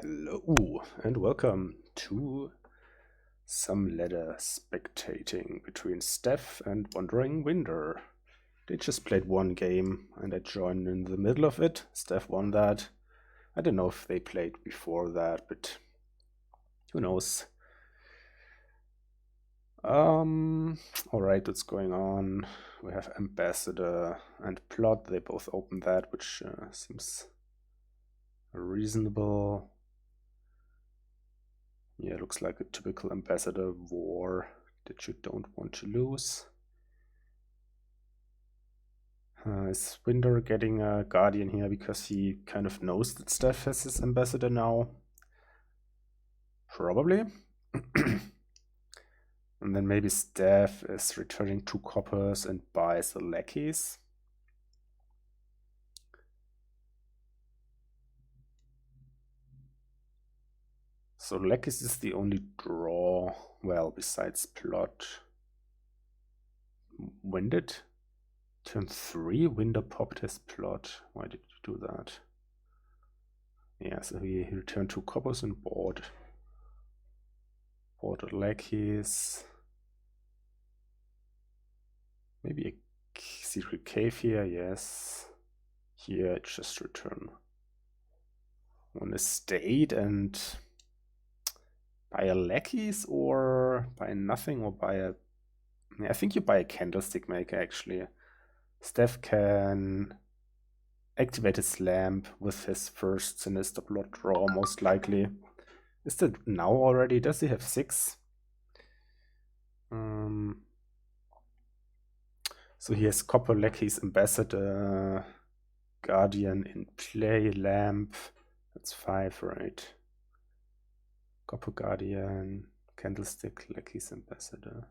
Hello and welcome to some ladder spectating between Stef and Wandering Winder. They just played one game and I joined in the middle of it. Stef won that. I don't know if they played before that, but who knows. Alright, what's going on? We have Ambassador and Plot. They both opened that, which seems reasonable. Yeah, looks like a typical Ambassador war that you don't want to lose. Is Winder getting a Guardian here because he kind of knows that Stef has his Ambassador now? Probably. And then maybe Stef is returning 2 coppers and buys the lackeys. So lackeys is the only draw, well, besides Plot. Winded? Turn 3, Winder popped his Plot. Why did you do that? Yeah, so he returned 2 coppers and bought the lackeys. Maybe a secret cave here, yes. Here, just return 1 estate and buy a lackeys or buy nothing or buy a... I think you buy a candlestick maker actually. Stef can activate his lamp with his first Sinister Blood draw, most likely. Is that now already? Does he have 6? So he has Copper, Lackeys, Ambassador, Guardian in play, Lamp. That's 5, right? Copper, Guardian, Candlestick, Lackeys, Ambassador.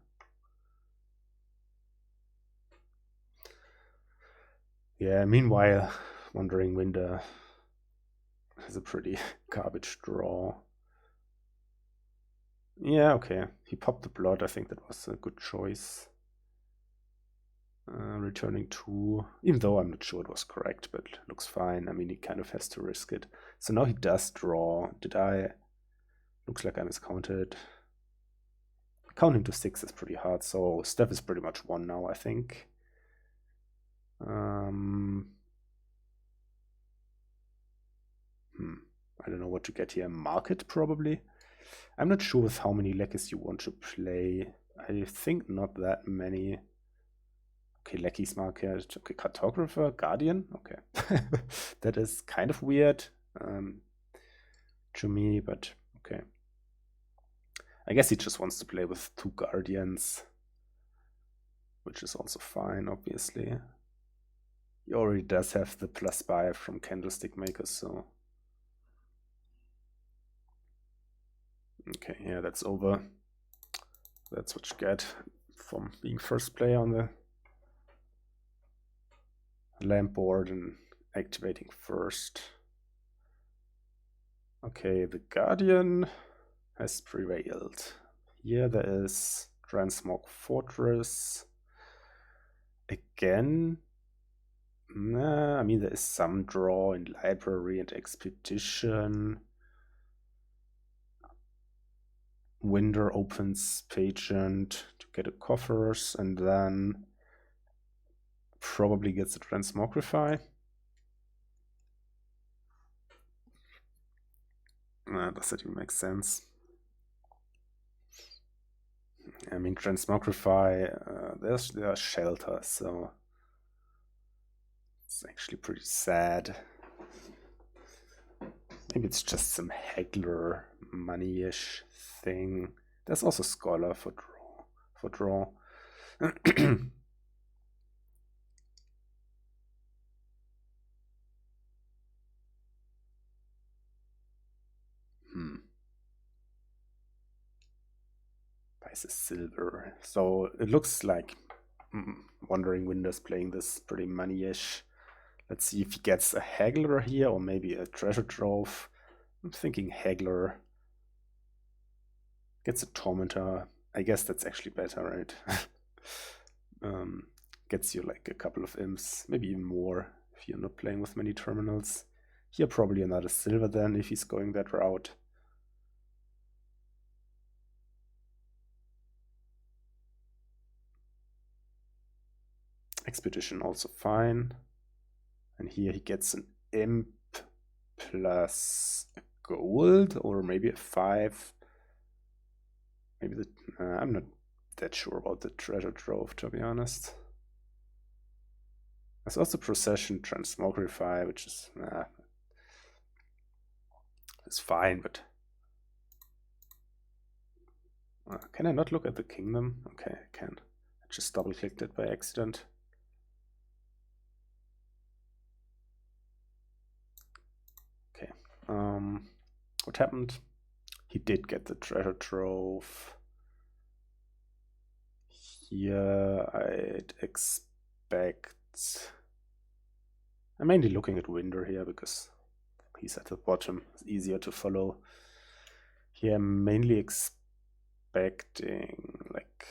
Yeah, meanwhile, Wandering Winder has a pretty garbage draw. Yeah, okay. He popped the Blood. I think that was a good choice. Returning 2, even though I'm not sure it was correct, but looks fine. I mean, he kind of has to risk it. So now he does draw. Did I? Looks like I miscounted. Counting to 6 is pretty hard, so Stef is pretty much 1 now, I think. I don't know what to get here. Market, probably. I'm not sure with how many lackeys you want to play. I think not that many. Okay, lackeys market. Okay, cartographer, guardian. Okay. That is kind of weird to me, but okay. I guess he just wants to play with 2 guardians, which is also fine, obviously. He already does have the +5 from Candlestick Makers, so... Okay, yeah, that's over. That's what you get from being first player on the lamp board and activating first. Okay, the Guardian has prevailed. Here there is Transmog Fortress. Again, I mean, there is some draw in Library and Expedition. Winder opens Pageant to get a coffers and then probably gets a Transmogrify. Does that even make sense? I mean, Transmogrify, there are shelters, so it's actually pretty sad. Maybe it's just some haggler money-ish thing. There's also Scholar for draw. Buys a silver. So it looks like Wandering Winder's playing this pretty money-ish. Let's see if he gets a haggler here or maybe a treasure trove. I'm thinking haggler. Gets a tormentor. I guess that's actually better, right? Gets you like a couple of imps, maybe even more if you're not playing with many terminals. Here probably another silver then, if he's going that route. Expedition also fine. And here he gets an imp plus a gold, or maybe a 5. Maybe the... I'm not that sure about the treasure trove, to be honest. There's also procession, transmogrify, which is... it's fine, but... can I not look at the kingdom? Okay, I can. I just double-clicked it by accident. Okay. What happened? He did get the treasure trove. Here I'd expect... I'm mainly looking at Winder here because he's at the bottom. It's easier to follow. Here I'm mainly expecting like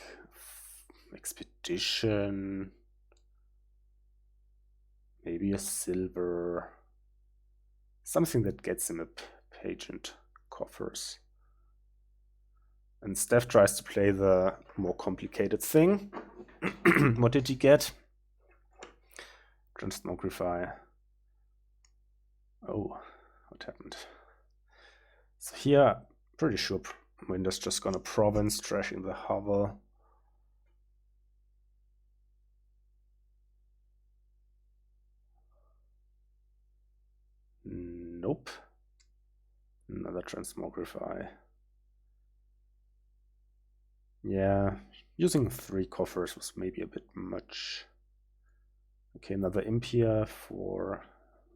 expedition, maybe a silver, something that gets him a pageant coffers. And Stef tries to play the more complicated thing. What did he get? Transmogrify. Oh, what happened? So here, pretty sure Windows just gonna province, trashing the hovel. Nope. Another transmogrify. Yeah, using 3 coffers was maybe a bit much. Okay, another imp here for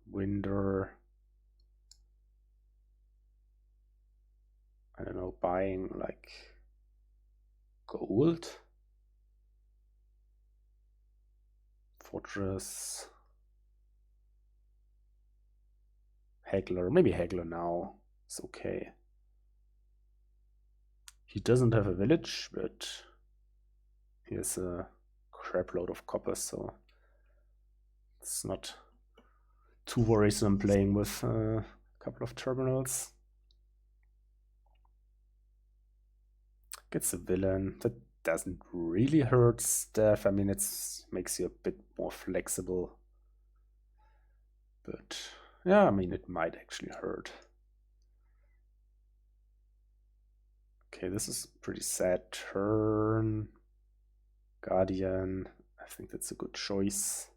Winder. I don't know, buying like gold. Fortress. Haggler, maybe Haggler now. It's okay. He doesn't have a village, but he has a crap load of copper, so it's not too worrisome playing with a couple of terminals. Gets a villain. That doesn't really hurt Stef. I mean, it makes you a bit more flexible. But yeah, I mean, it might actually hurt. Okay, this is a pretty sad turn. Guardian. I think that's a good choice.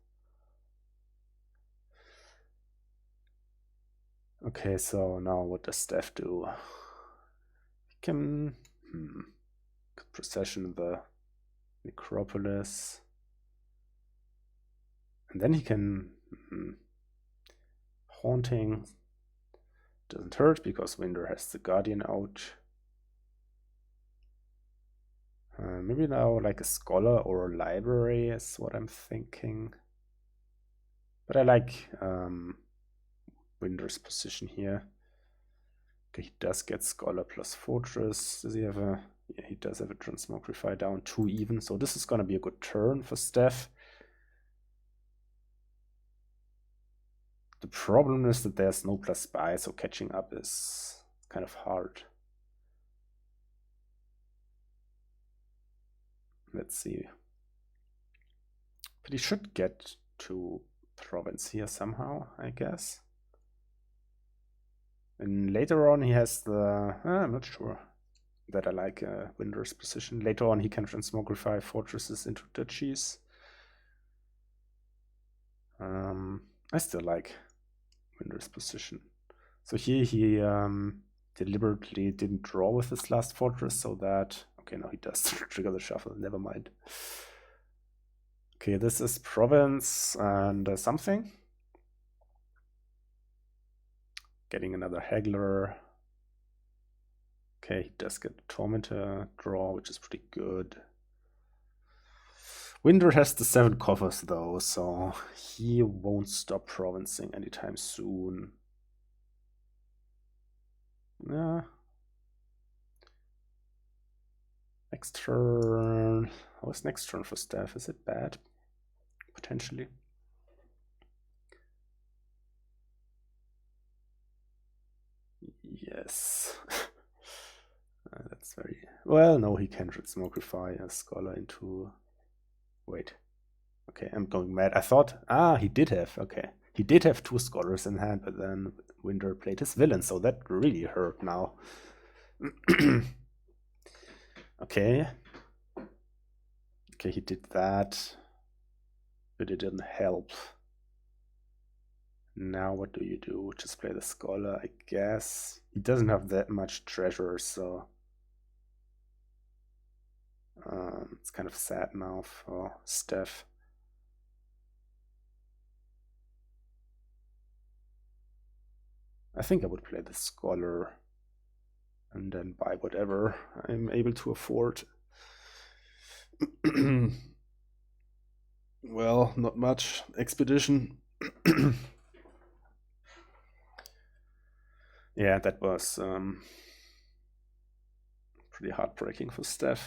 Okay, so now what does Stef do? He can procession the necropolis. And then he can haunting. Doesn't hurt because Winder has the Guardian out. Maybe now like a scholar or a library is what I'm thinking. But I like Winder's position here. Okay, he does get scholar plus fortress. Does he have a... Yeah, he does have a transmogrify down 2 even. So this is gonna be a good turn for Stef. The problem is that there's no plus spy, so catching up is kind of hard. Let's see. But he should get to province here somehow, I guess. And later on he has the... I'm not sure that I like Winder's position. Later on he can transmogrify fortresses into duchies. I still like Winder's position. So here he deliberately didn't draw with his last fortress, so that... Okay, no, he does trigger the shuffle, never mind. Okay, this is province and something. Getting another Haggler. Okay, he does get a Tormentor draw, which is pretty good. Winder has the 7 coffers though, so he won't stop provincing anytime soon. Yeah. Next turn. How is next turn for Stef? Is it bad? Potentially. Yes. That's very... Well, no, he can transmogrify a scholar into... Wait. Okay, I'm going mad. I thought... he did have... Okay. He did have 2 scholars in hand, but then Winder played his villain, so that really hurt now. Okay. Okay, he did that, but it didn't help. Now what do you do? Just play the scholar, I guess. He doesn't have that much treasure, so it's kind of sad now for Stef. I think I would play the scholar and then buy whatever I'm able to afford. Well, not much. Expedition. Yeah, that was pretty heartbreaking for Stef.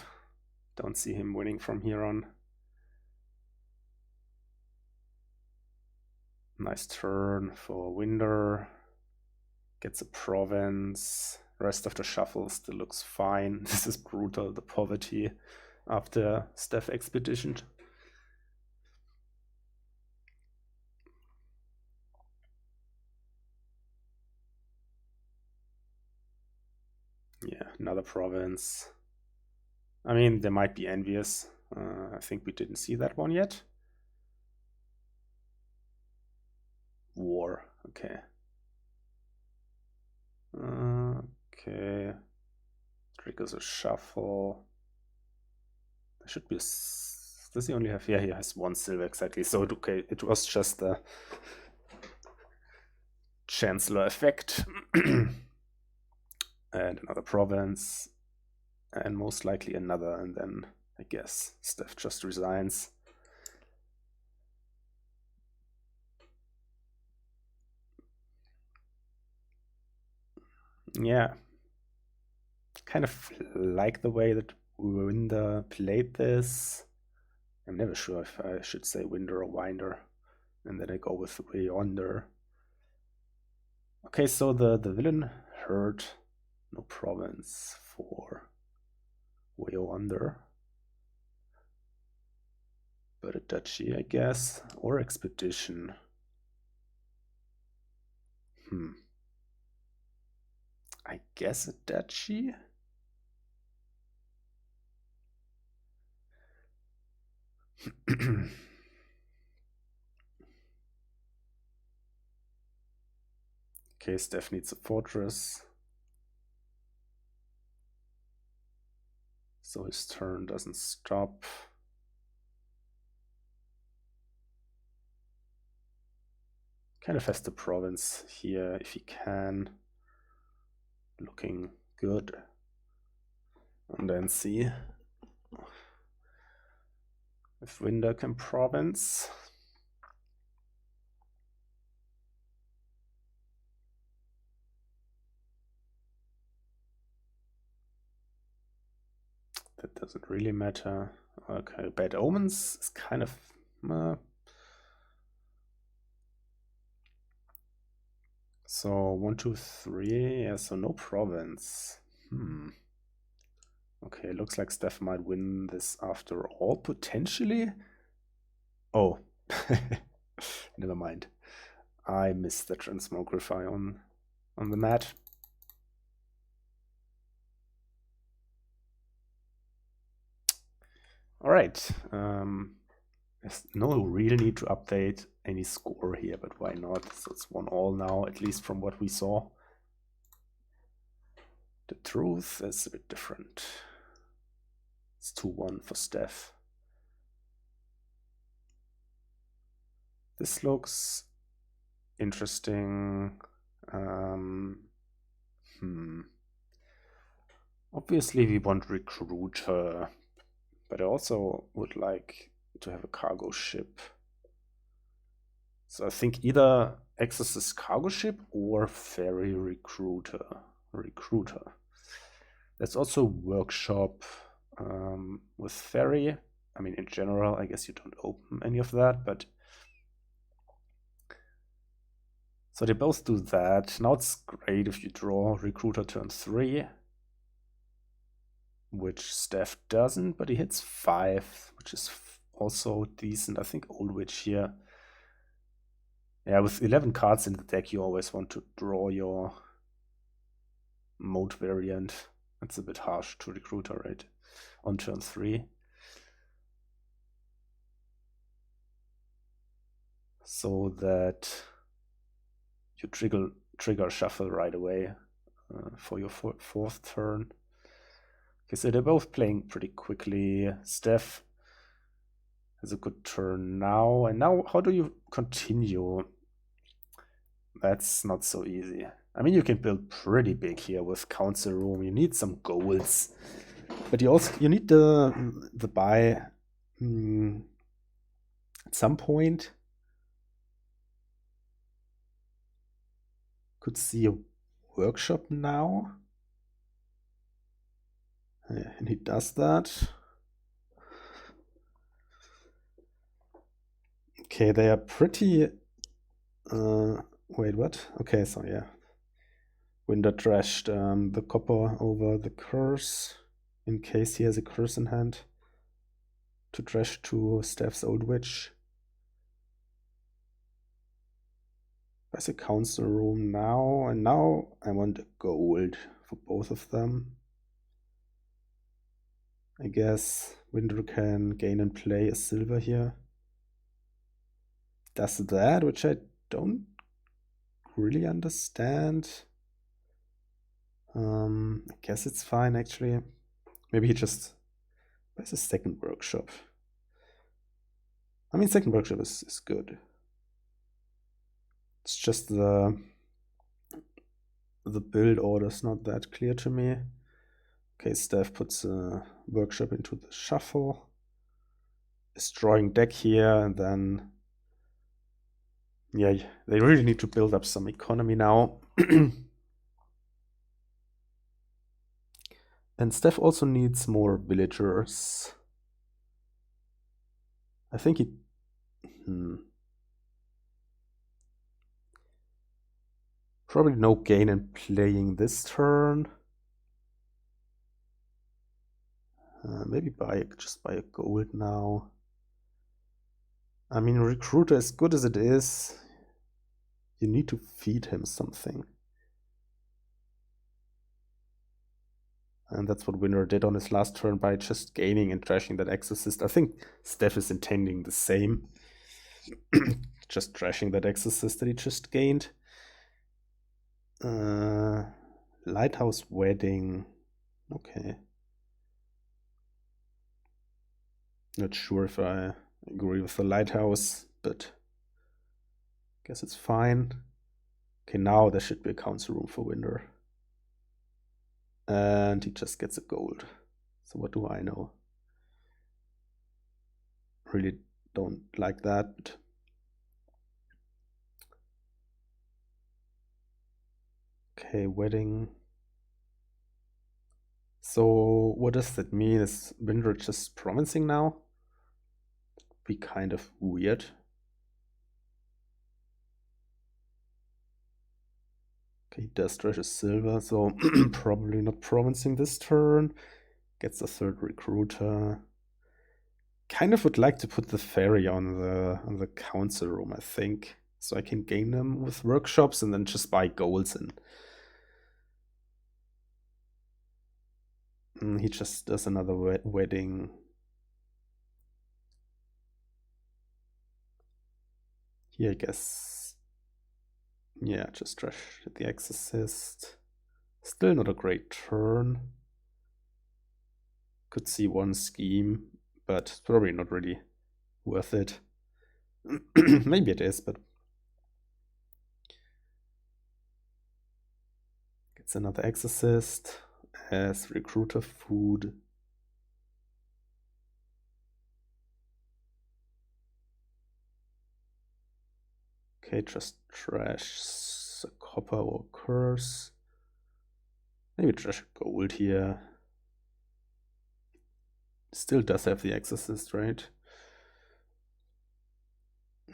Don't see him winning from here on. Nice turn for Winder. Gets a province. Rest of the shuffle still looks fine. This is brutal, the poverty after Stef expedition. Yeah, another province. I mean, they might be envious. I think we didn't see that one yet. War, okay. Okay. Triggers a shuffle. There should be a... Does he only have... Yeah, he has 1 silver exactly. So, okay, it was just the Chancellor effect. And another province. And most likely another. And then, I guess, Stef just resigns. Yeah. Kind of like the way that Winder played this. I'm never sure if I should say Winder or Winder. And then I go with Winder. Okay, so the villain heard no province for way under. But a duchy, I guess, or expedition. I guess a duchy? Okay, Stef needs a fortress. So his turn doesn't stop. Kind of has the province here if he can. Looking good. And then see if Winder can province. That doesn't really matter. Okay, Bad Omens is kind of... So 1, 2, 3. Yeah, so no province. Okay, looks like Stef might win this after all, potentially. Oh, never mind. I missed the transmogrify on the mat. All right. There's no real need to update any score here, but why not? So it's 1-1 now, at least from what we saw. The truth is a bit different. It's 2-1 for Stef. This looks interesting. Obviously, we want recruiter, but I also would like to have a cargo ship. So I think either Exorcist cargo ship or ferry recruiter. There's also workshop with ferry. I mean, in general, I guess you don't open any of that, but So they both do that. Now it's great if you draw Recruiter turn 3, which Stef doesn't, but he hits 5, which is also decent. I think Old Witch here. Yeah, with 11 cards in the deck, you always want to draw your mode variant. That's a bit harsh to Recruiter, right? On turn 3. So that you trigger shuffle right away for your fourth turn. Okay, so they're both playing pretty quickly. Stef has a good turn now. And now, how do you continue? That's not so easy. I mean, you can build pretty big here with council room. You need some goals, but you need the buy at some point. Could see a workshop now. Yeah, and he does that. Okay, they are pretty... wait, what? Okay, so yeah. Winder trashed the copper over the curse, in case he has a curse in hand, to trash to Stef's Old Witch. There's a council room now, and now I want a gold for both of them. I guess Winder can gain and play a silver here. Does that, which I don't really understand. I guess it's fine, actually. Maybe he just buys a second workshop. I mean, second workshop is good. It's just the build order is not that clear to me. Okay, Stef puts a workshop into the shuffle. Is drawing deck here, and then yeah, they really need to build up some economy now. And Stef also needs more villagers. I think he... Probably no gain in playing this turn. Maybe just buy a gold now. I mean, Recruiter, as good as it is, you need to feed him something. And that's what Winner did on his last turn by just gaining and trashing that Exorcist. I think Stef is intending the same. Just trashing that Exorcist that he just gained. Lighthouse Wedding. Okay. Not sure if I agree with the Lighthouse, but guess it's fine. Okay, now there should be a council room for Winder. And he just gets a gold. So what do I know? Really don't like that. Okay, wedding. So what does that mean? Is Winder just promising now? Be kind of weird. Okay, he does trash a silver, so probably not promising this turn. Gets a third recruiter. Kind of would like to put the fairy on the council room, I think, so I can gain them with workshops and then just buy golds and he just does another wedding. Here, I guess. Yeah, just trash the Exorcist. Still not a great turn. Could see one scheme, but probably not really worth it. Maybe it is, but gets another Exorcist as recruiter food. Okay, just trash a copper or curse. Maybe trash a gold here. Still does have the Exorcist, right?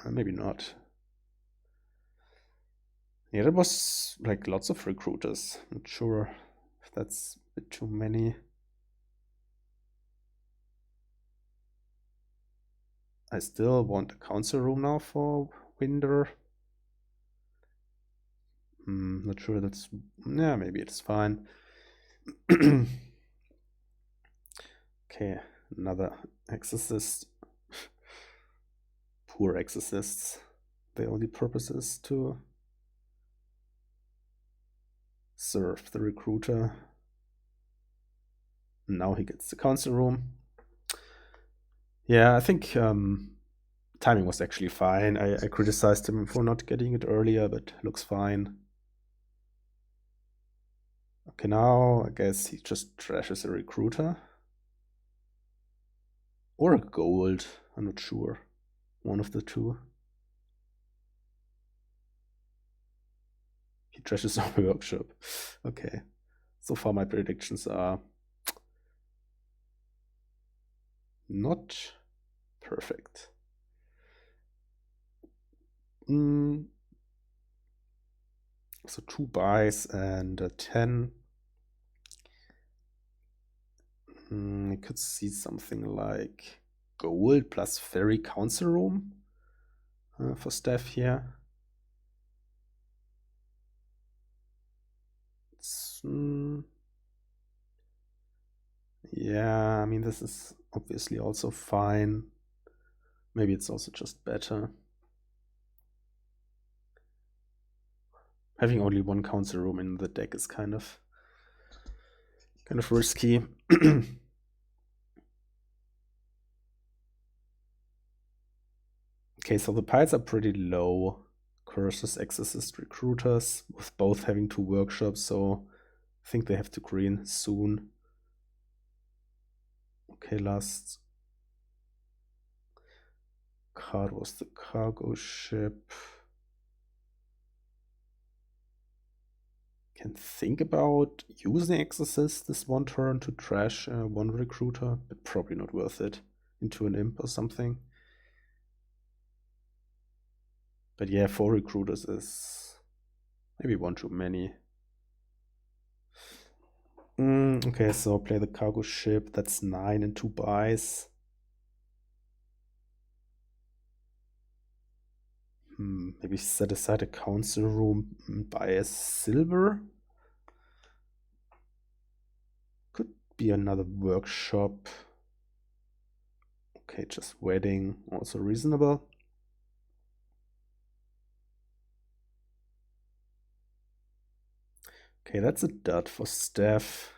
Maybe not. Yeah, that was like lots of recruiters. Not sure if that's a bit too many. I still want a council room now for Winder. Not sure that's... Yeah, maybe it's fine. Okay, another exorcist. Poor exorcists. The only purpose is to serve the recruiter. Now he gets the council room. Yeah, I think timing was actually fine. I criticized him for not getting it earlier, but looks fine. Okay, now I guess he just trashes a recruiter. Or a gold, I'm not sure. One of the two. He trashes a workshop. Okay. So far my predictions are not perfect. So 2 buys and a 10. I could see something like gold plus ferry council room for Stef here. Yeah, I mean, this is obviously also fine. Maybe it's also just better. Having only one council room in the deck is kind of risky. Okay, so the piles are pretty low. Curses, Exorcist, Recruiters, with both having 2 workshops, so I think they have to green soon. Okay, last card was the cargo ship. Can think about using Exorcist this one turn to trash one recruiter, but probably not worth it into an imp or something. But yeah, 4 recruiters is maybe one too many. Okay, so play the cargo ship. That's 9 and 2 buys. Maybe set aside a council room and buy a silver. Could be another workshop. Okay, just waiting. Also reasonable. Okay, that's a dud for Stef.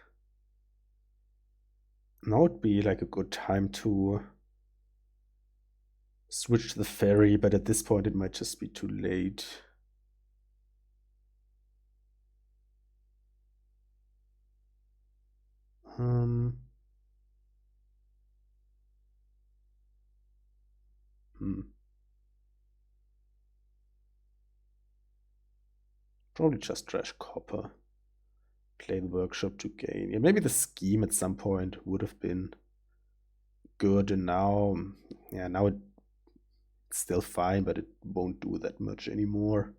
Now would be like a good time to switch to the ferry, but at this point it might just be too late. Probably just trash copper. Play the workshop to gain. Yeah, maybe the scheme at some point would have been good, and now, yeah, now it's still fine, but it won't do that much anymore.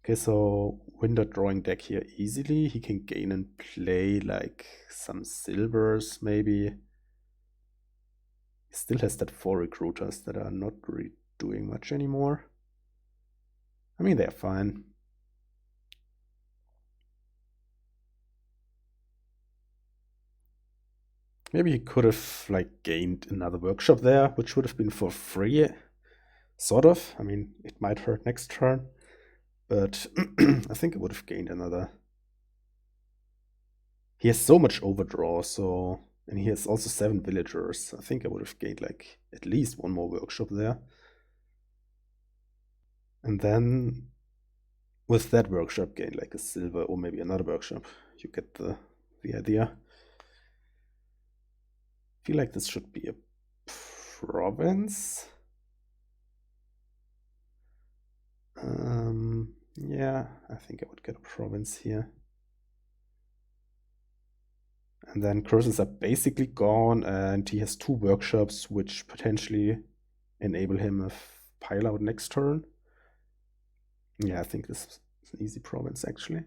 Okay, so window drawing deck here easily. He can gain and play like some silvers, maybe. He still has that 4 recruiters that are not really doing much anymore. I mean, they're fine. Maybe he could have like gained another workshop there, which would have been for free, sort of. I mean, it might hurt next turn, but I think it would have gained another. He has so much overdraw, so, and he has also 7 villagers. I think I would have gained like at least 1 more workshop there. And then with that workshop, gain like a silver or maybe another workshop. You get the idea. I feel like this should be a province. Yeah, I think I would get a province here. And then curses are basically gone, and he has 2 workshops, which potentially enable him a pile out next turn. Yeah, I think this is an easy province actually.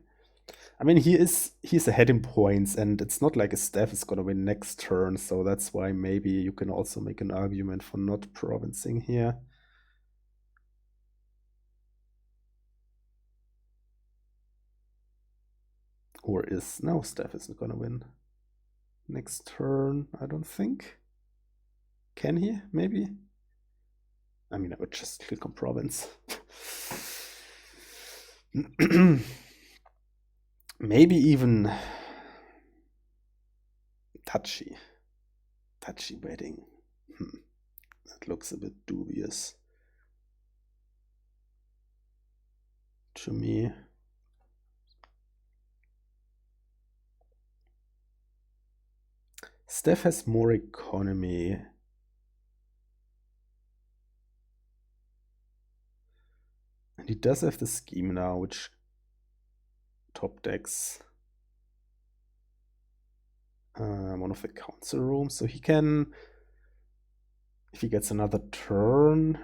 I mean, he's ahead in points, and it's not like a Stef is gonna win next turn, so that's why maybe you can also make an argument for not provincing here. Or is no, Stef isn't gonna win next turn, I don't think. Can he? Maybe. I mean, I would just click on province. Maybe even touchy wedding. That looks a bit dubious to me. Stef has more economy. And he does have the scheme now, which top decks one of the council rooms, so he can, if he gets another turn,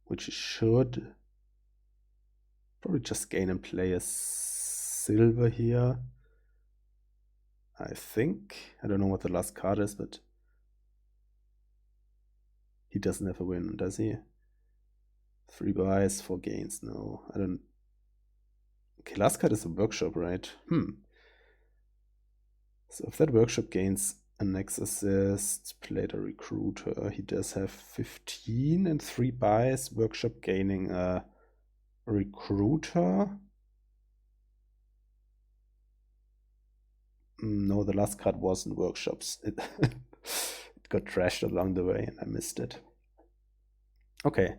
which he should, probably just gain and play a silver here. I think. I don't know what the last card is, but he doesn't have a win, does he? 3 buys, 4 gains. No, I don't. Okay, last card is a workshop, right? So if that workshop gains a next assist, played a recruiter, he does have 15 and 3 buys, workshop gaining a recruiter. No, the last card wasn't workshops. It got trashed along the way and I missed it. Okay.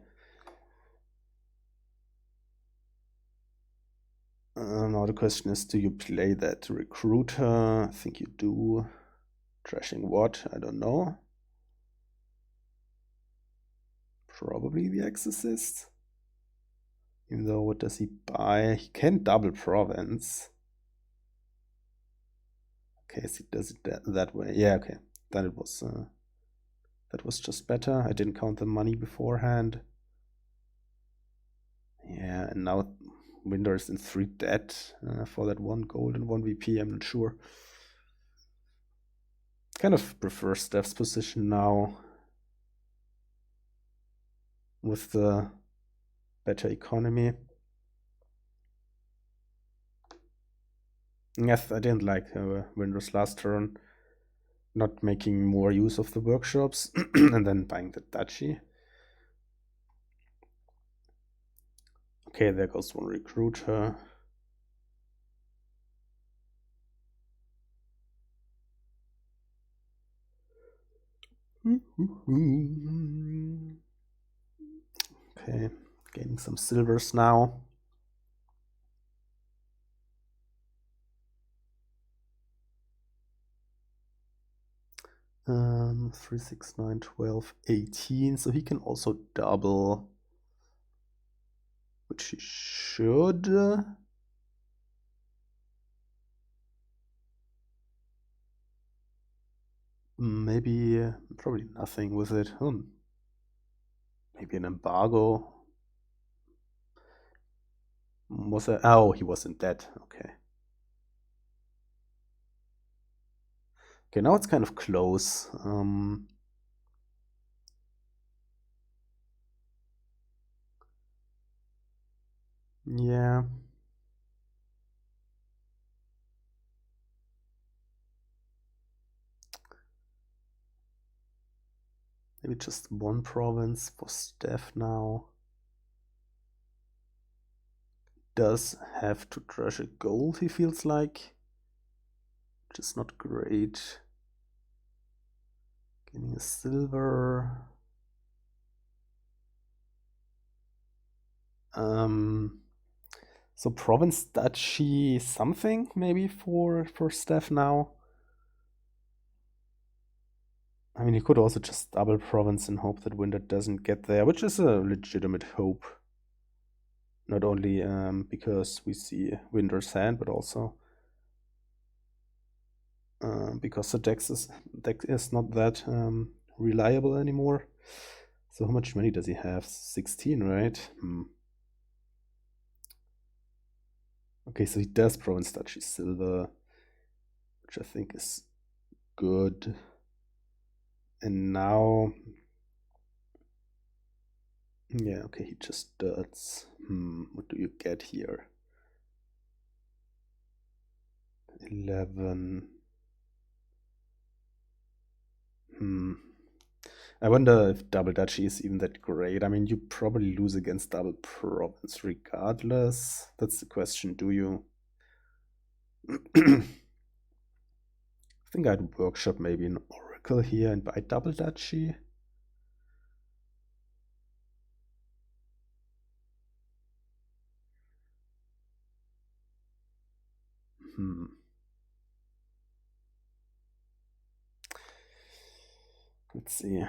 Now the question is, do you play that recruiter? I think you do. Trashing what? I don't know. Probably the exorcist. Even though, what does he buy? He can double province. Okay, so he does it that way. Yeah, okay. Then it was that was just better. I didn't count the money beforehand. Yeah, and now Winder is in 3 dead for that 1 gold and 1 VP. I'm not sure. Kind of prefer Stef's position now with the better economy. Yes, I didn't like Winder's last turn, not making more use of the workshops and then buying the duchy. Okay, there goes 1 recruiter. Okay, gaining some silvers now. Um, 3, 6, 9, 12, 18. So he can also double, which he should. Maybe, probably nothing with it. Maybe an embargo. Was there? Oh, he wasn't dead. Okay. Okay, now it's kind of close. Yeah. Maybe just 1 province for Stef now. Does have to trash a gold, he feels like. Which is not great. Getting a silver. So province duchy something maybe for Stef now. I mean, he could also just double province and hope that Winder doesn't get there, which is a legitimate hope. Not only because we see Winder's hand, but also because the deck is not that reliable anymore. So how much money does he have? 16, right? Okay, so he does province duchy silver, which I think is good. And now, yeah, okay, he just does. What do you get here? 11. I wonder if double duchy is even that great. I mean, you probably lose against double province regardless. That's the question, do you? I think I'd workshop maybe an oracle here and buy double duchy. Let's see.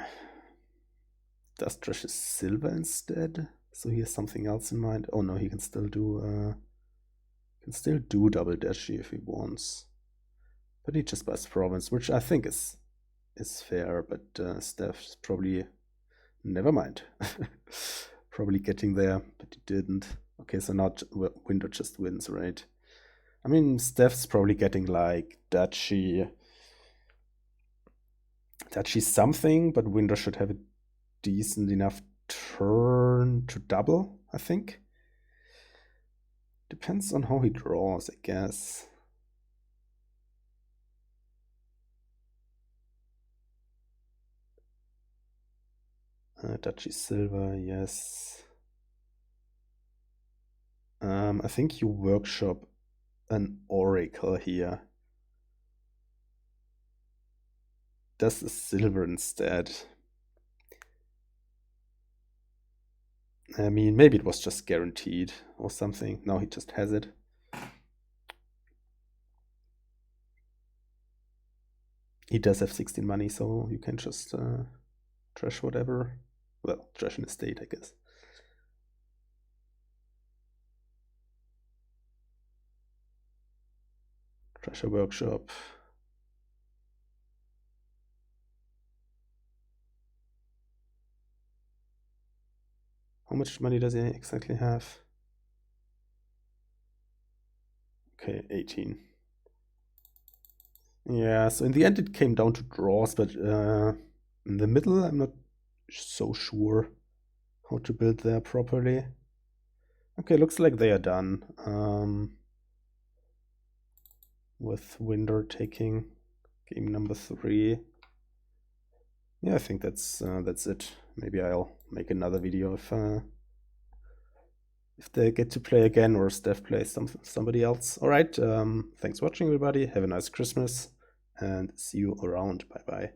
Does trash is silver instead? So he has something else in mind. Oh no, he can still do double duchy if he wants. But he just buys province, which I think is fair, but Stef's probably never mind. Probably getting there, but he didn't. Okay, so now Window just wins, right? I mean, Stef's probably getting like duchy something, but Window should have a decent enough turn to double, I think. Depends on how he draws, I guess. Duchy silver, yes. I think you workshop an oracle here. Does the silver instead. I mean, maybe it was just guaranteed or something. Now he just has it. He does have 16 money, so you can just trash whatever. Well, trash an estate, I guess. Trash a workshop. How much money does he exactly have? Okay, 18. Yeah, so in the end it came down to draws, but in the middle I'm not so sure how to build there properly. Okay, looks like they are done. With Winder taking game number 3. Yeah, I think that's it. Maybe I'll make another video if they get to play again or Steph plays somebody else. All right, thanks for watching, everybody. Have a nice Christmas and see you around. Bye bye.